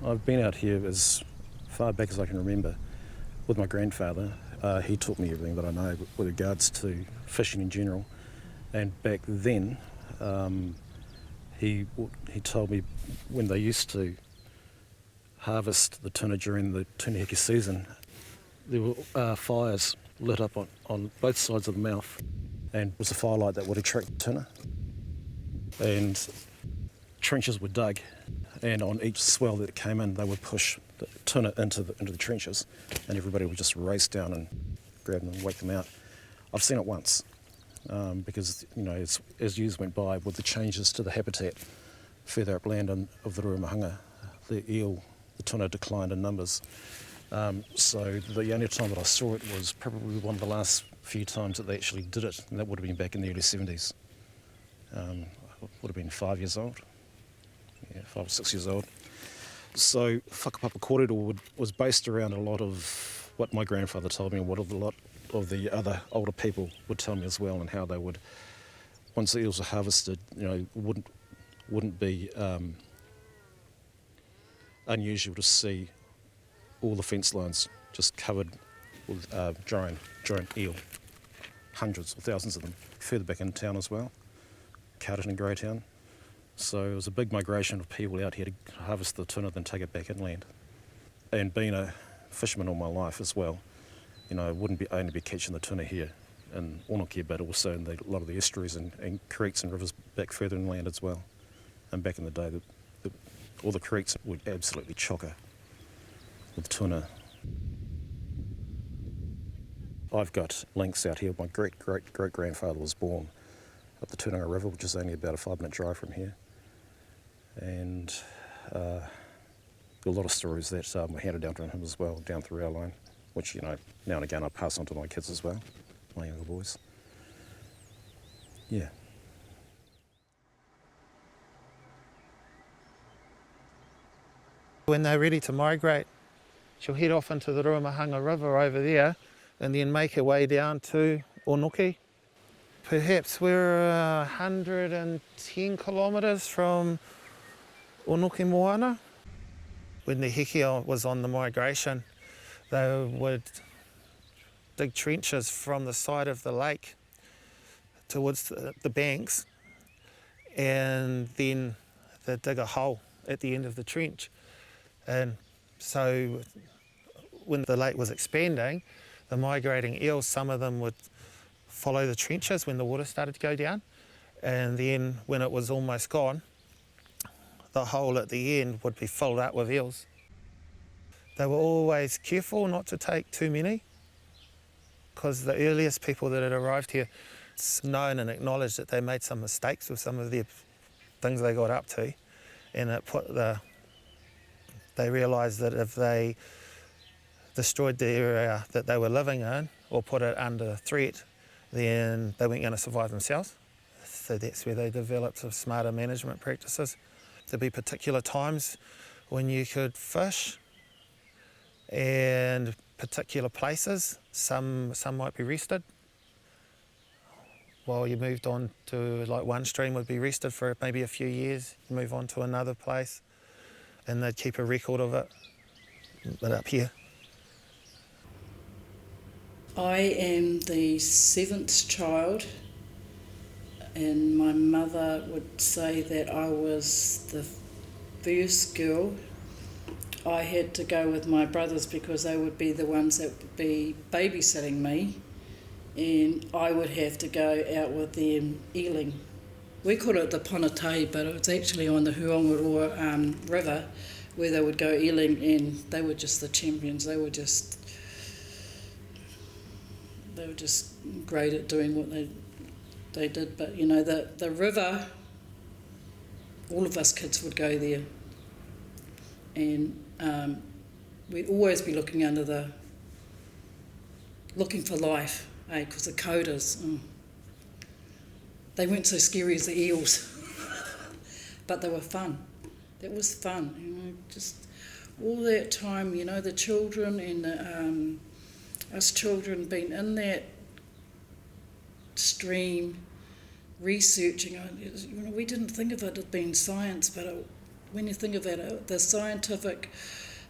I've been out here as far back as I can remember with my grandfather. He taught me everything that I know with regards to fishing in general. And back then, he told me when they used to harvest the tuna during the tuna heke season, there were fires lit up on both sides of the mouth, and it was a firelight that would attract tuna. And trenches were dug, and on each swell that came in, they would push the tuna into the trenches, and everybody would just race down and grab them and wake them out. I've seen it once, because as years went by, with the changes to the habitat further upland of the Ruamahanga, the tuna declined in numbers. So the only time that I saw it was probably one of the last few times that they actually did it, and that would have been back in the early 70s. I would have been 5 years old. 5 or 6 years old. So Whakapapa Kōrero was based around a lot of what my grandfather told me and what a lot of the other older people would tell me as well, and how they would, once the eels were harvested, wouldn't be unusual to see all the fence lines just covered with drying eel, hundreds or thousands of them, further back in town as well, Carterton and Greytown. So it was a big migration of people out here to harvest the tuna, then take it back inland. And being a fisherman all my life as well, I wouldn't only be catching the tuna here in Onokia, but also in a lot of the estuaries and creeks and rivers back further inland as well. And back in the day, all the creeks would absolutely chocker with tuna. I've got links out here. My great-great-great-grandfather was born up the Tuna River, which is only about a 5-minute drive from here. And a lot of stories that were handed down from him as well, down through our line, which, now and again I pass on to my kids as well, my younger boys. Yeah. When they're ready to migrate, she'll head off into the Ruamahanga River over there and then make her way down to Onoki. Perhaps we're 110 kilometres from Onoki Moana. When the heke was on the migration, they would dig trenches from the side of the lake towards the banks, and then they'd dig a hole at the end of the trench. And so when the lake was expanding, the migrating eels, some of them would follow the trenches when the water started to go down, and then when it was almost gone, the hole at the end would be filled up with eels. They were always careful not to take too many, because the earliest people that had arrived here, it's known and acknowledged that they made some mistakes with some of the things they got up to, and they realised that if they destroyed the area that they were living in or put it under threat, then they weren't going to survive themselves. So that's where they developed some smarter management practices. There'd be particular times when you could fish, and particular places, some might be rested. While you moved on to, like, one stream would be rested for maybe a few years, you move on to another place, and they'd keep a record of it. But up here, I am the 7th child, and my mother would say that I was the first girl. I had to go with my brothers because they would be the ones that would be babysitting me, and I would have to go out with them eeling. We call it the Ponatei, but it was actually on the Huangaroa River where they would go eeling, and they were just the champions. They were just great at doing what they did. But the river, all of us kids would go there, and we'd always be looking for life, because the coders, they weren't so scary as the eels, but they were fun. That was fun, just all that time, the children and us children being in that stream, researching. We didn't think of it as being science, but when you think about it, the scientific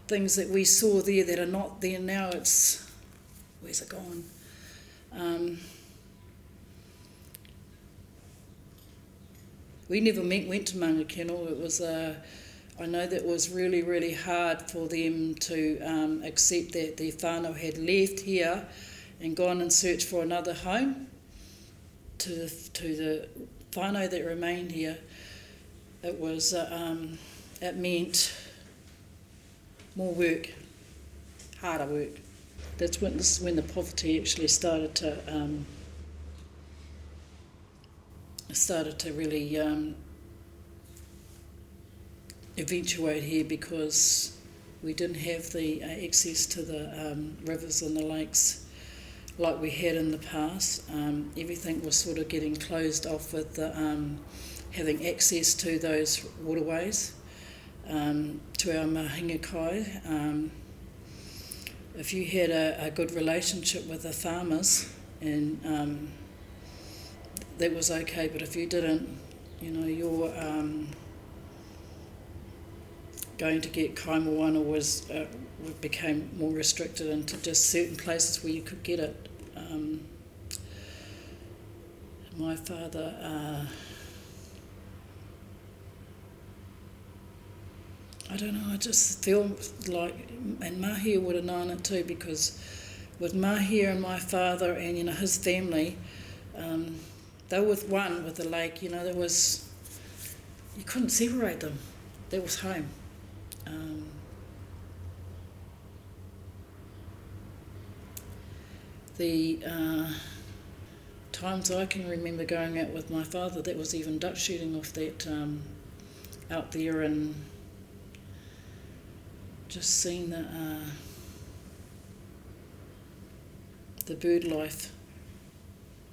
things that we saw there that are not there now, it's, where's it gone? We never went to Mangakino. It was I know that it was really, really hard for them to accept that their whānau had left here and gone and searched for another home. To the whānau that remained here, it was it meant more work, harder work. This is when the poverty actually started to really eventuate here, because we didn't have the access to the rivers and the lakes like we had in the past. Everything was sort of getting closed off with the, having access to those waterways, to our mahinga kai. If you had a good relationship with the farmers, and that was okay, but if you didn't, you know, your going to get kaimoana was became more restricted into just certain places where you could get it. My father, I don't know, I just feel like, and Mahia would have known it too, because with Mahia and my father and, you know, his family, they were with one with the lake, you know, there was, you couldn't separate them. That was home. The times I can remember going out with my father, that was even duck shooting off that out there, and just seeing the bird life.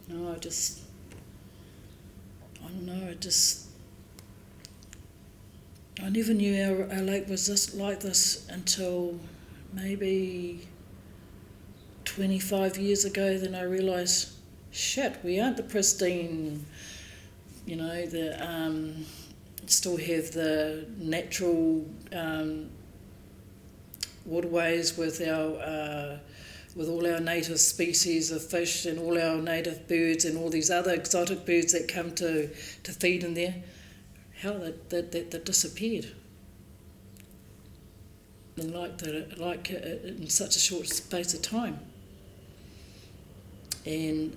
No, I don't know, I never knew our lake was this like this until maybe 25 years ago. Then I realised, shit, we aren't the pristine, you know, still have the natural waterways with all our native species of fish and all our native birds and all these other exotic birds that come to feed in there. How that disappeared, and like in such a short space of time. And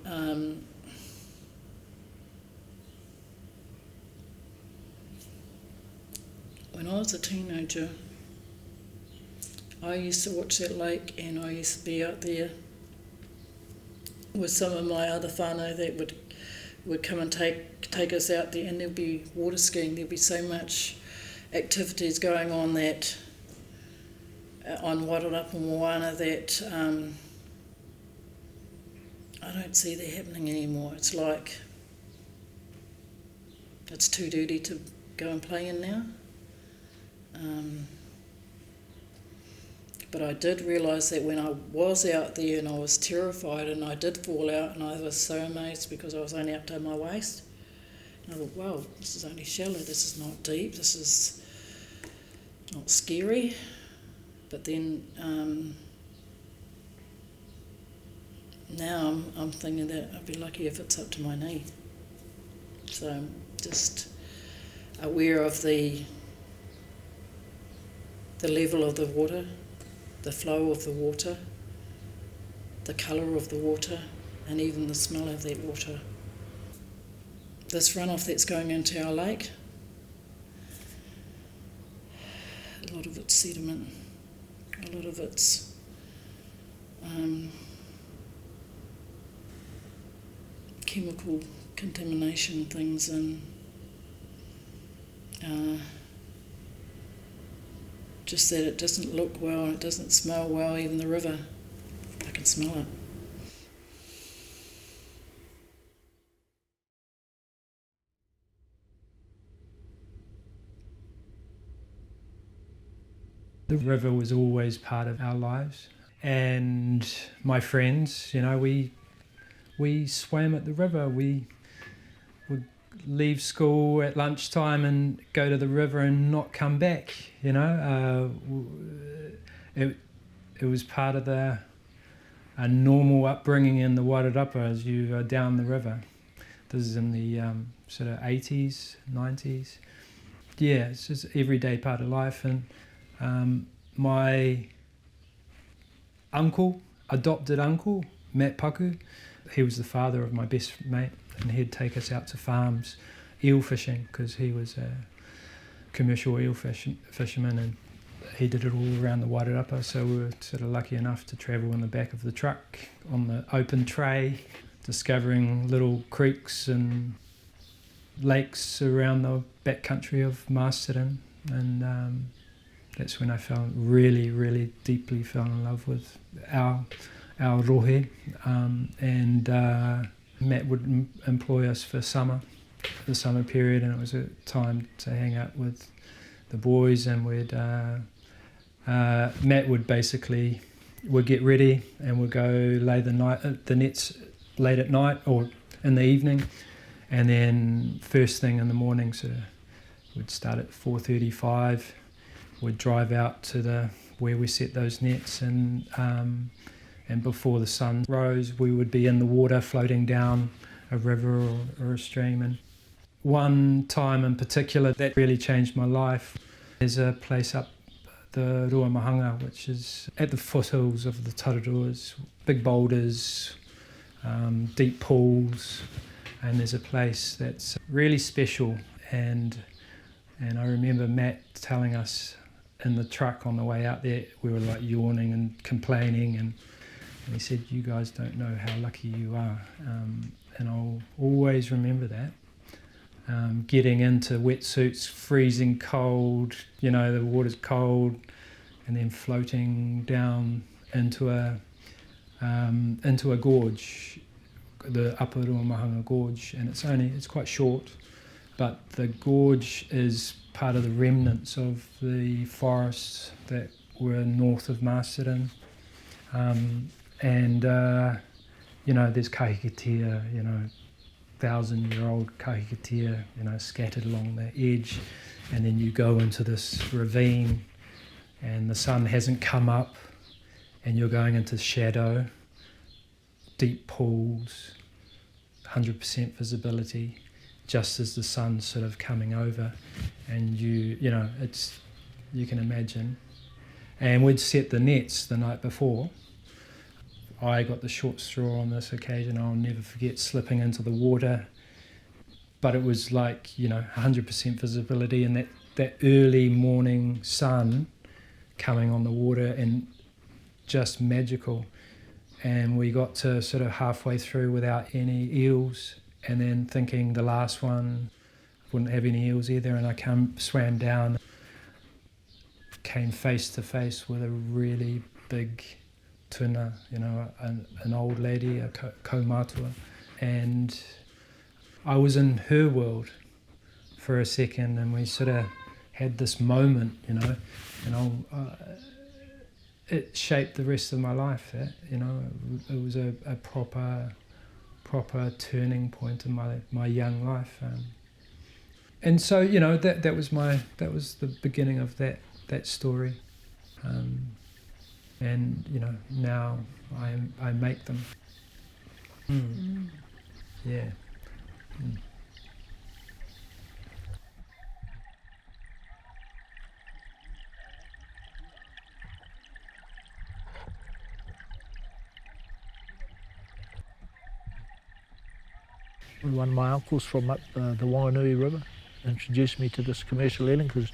when I was a teenager, I used to watch that lake, and I used to be out there with some of my other whānau that would come and take us out there, and there'd be water skiing. There'd be so much activities going on that on Wairarapa Moana that I don't see that happening anymore. It's like it's too dirty to go and play in now. But I did realise that when I was out there, and I was terrified, and I did fall out, and I was so amazed because I was only up to my waist. And I thought, wow, this is only shallow, this is not deep, this is not scary. But then now I'm thinking that I'd be lucky if it's up to my knee. So I'm just aware of the level of the water, the flow of the water, the colour of the water, and even the smell of that water. This runoff that's going into our lake, a lot of it's sediment, a lot of it's chemical contamination things, and just that it doesn't look well, it doesn't smell well. Even the river, I can smell it. The river was always part of our lives, and my friends, you know, we swam at the river. We would leave school at lunchtime and go to the river and not come back, you know. It was part of a normal upbringing in the Wairarapa as you are down the river. This is in the sort of 80s, 90s. Yeah, it's just everyday part of life. And my uncle, adopted uncle, Matt Paku, he was the father of my best mate, and he'd take us out to farms eel fishing because he was a commercial eel fisherman, and he did it all around the Wairarapa, so we were sort of lucky enough to travel in the back of the truck on the open tray, discovering little creeks and lakes around the back country of Masterton, and that's when I really deeply fell in love with our rohe, and Matt would employ us for the summer period, and it was a time to hang out with the boys, and Matt would get ready and we'd go lay the nets late at night or in the evening, and then first thing in the morning, so we'd start at 4:35. We'd drive out to where we set those nets, and before the sun rose, we would be in the water floating down a river or a stream. And one time in particular that really changed my life is a place up the Ruamahanga, which is at the foothills of the Tararuas, big boulders, deep pools, and there's a place that's really special. And I remember Matt telling us in the truck on the way out there, we were like yawning and complaining, and he said, "You guys don't know how lucky you are," and I'll always remember that. Getting into wetsuits, freezing cold, you know, the water's cold, and then floating down into a gorge, the Aporo Mahanga Gorge, and it's quite short, but the gorge is part of the remnants of the forests that were north of Masterton, and you know, there's kahikatea, you know, 1,000-year-old kahikatea, you know, scattered along the edge, and then you go into this ravine and the sun hasn't come up and you're going into shadow, deep pools, 100% visibility, just as the sun's sort of coming over, and you know, you can imagine. And we'd set the nets the night before. I got the short straw on this occasion. I'll never forget slipping into the water, but it was like, you know, 100% visibility, and that early morning sun coming on the water, and just magical. And we got to sort of halfway through without any eels, and then thinking the last one wouldn't have any eels either, and I swam down, came face to face with a really big tuna, you know, an old lady, a kaumatua, and I was in her world for a second, and we sort of had this moment, you know, and it shaped the rest of my life. That, you know, it was a proper turning point in my young life, and so, you know, that was the beginning of that story. And, you know, now I make them. Yeah. One of my uncles from up the Wainui River introduced me to this commercial eeling, because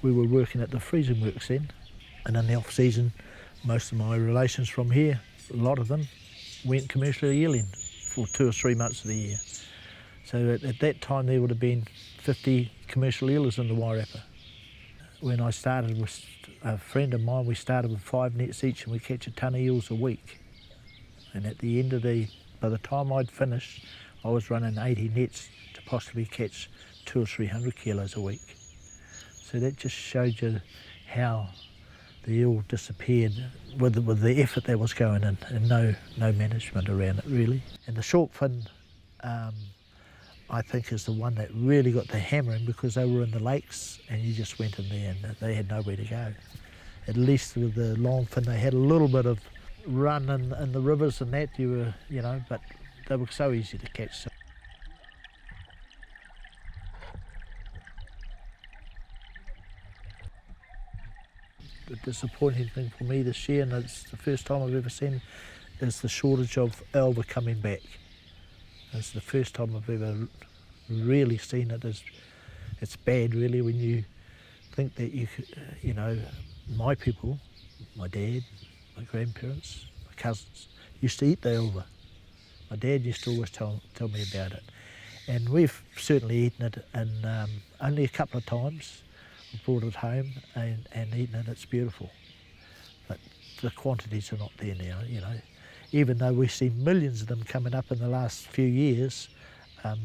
we were working at the freezing works then, and in the off season most of my relations from here, a lot of them, went commercially eeling for 2 or 3 months of the year. So at that time there would have been 50 commercial eelers in the Wairarapa. When I started with a friend of mine, we started with 5 nets each, and we catch a ton of eels a week. And at the end of by the time I'd finished, I was running 80 nets to possibly catch 200 or 300 kilos a week. So that just showed you how the eel disappeared with the effort that was going in, and no management around it really. And the short fin, I think, is the one that really got the hammering, because they were in the lakes and you just went in there and they had nowhere to go. At least with the longfin, they had a little bit of run in the rivers and that, but they were so easy to catch. The disappointing thing for me this year, and it's the first time I've ever seen, is the shortage of elver coming back. It's the first time I've ever really seen it. It's bad, really, when you think that my people, my dad, my grandparents, my cousins, used to eat the elver. My dad used to always tell me about it. And we've certainly eaten it, and only a couple of times. We brought it home and eaten it. It's beautiful. But the quantities are not there now, Even though we've seen millions of them coming up in the last few years,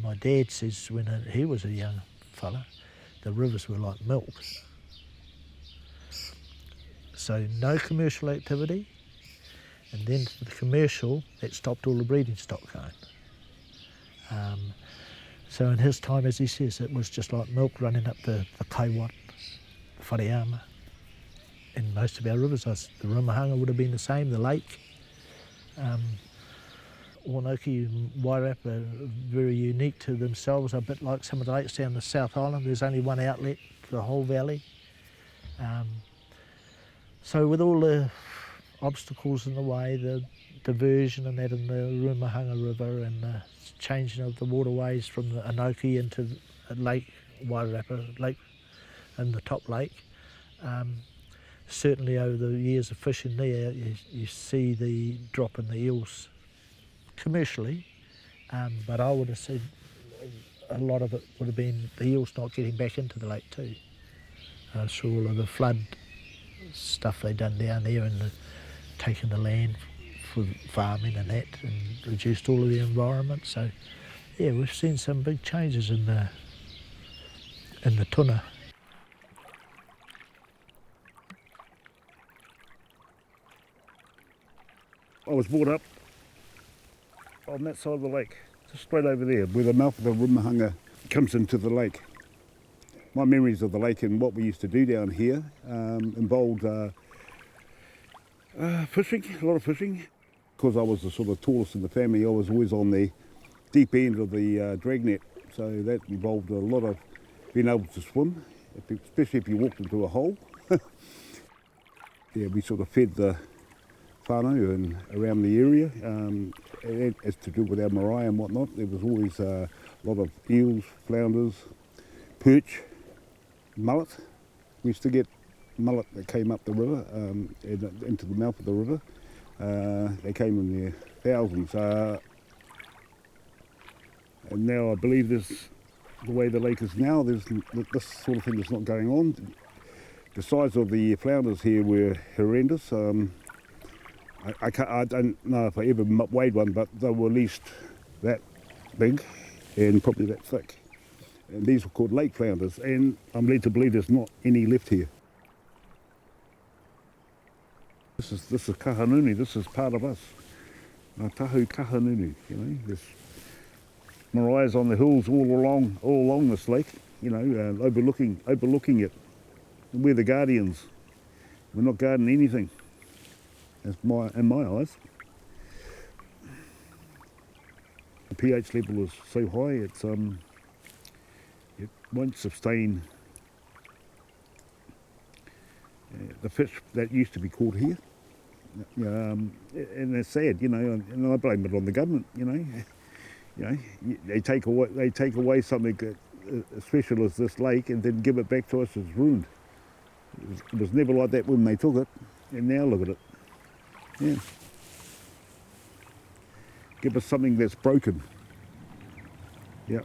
my dad says when he was a young fella, the rivers were like milk. So no commercial activity, and then for the commercial, that stopped all the breeding stock going. So in his time, as he says, it was just like milk running up the Kaiwan, the Whareama, and most of our rivers. The Rumahanga would have been the same, the lake. Wanoki and Wairarapa are very unique to themselves, a bit like some of the lakes down the South Island. There's only one outlet for the whole valley. So with all the obstacles in the way, the diversion and that in the Rumahanga River, and the changing of the waterways from the Anoki into Lake Wairarapa Lake and the top lake, certainly over the years of fishing there, you see the drop in the eels commercially, but I would have said a lot of it would have been the eels not getting back into the lake too. Through all of the flood stuff they done down there, and taking the land for farming and that, and reduced all of the environment. So yeah, we've seen some big changes in the tuna. I was brought up on that side of the lake, just straight over there, where the mouth of the Rumahanga comes into the lake. My memories of the lake and what we used to do down here involved fishing, a lot of fishing. Because I was the sort of tallest in the family, I was always on the deep end of the dragnet, so that involved a lot of being able to swim, especially if you walked into a hole. Yeah, we sort of fed the whānau and around the area. As to do with our marae and whatnot, there was always a lot of eels, flounders, perch, mullet. We used to get mullet that came up the river, into the mouth of the river. They came in their thousands. And now I believe the way the lake is now, this sort of thing is not going on. The size of the flounders here were horrendous. I don't know if I ever weighed one, but they were at least that big and probably that thick. And these were called lake flounders, and I'm led to believe there's not any left here. This is kahanuni, this is part of us. Tahu kahanuni, there's marae's on the hills all along this lake, overlooking it. We're the guardians. We're not guarding anything, in my eyes. The pH level is so high, it won't sustain the fish that used to be caught here. And it's sad, and I blame it on the government. They take away something as special as this lake and then give it back to us as ruined. It was never like that when they took it, and now look at it. Yeah. Give us something that's broken. Yeah.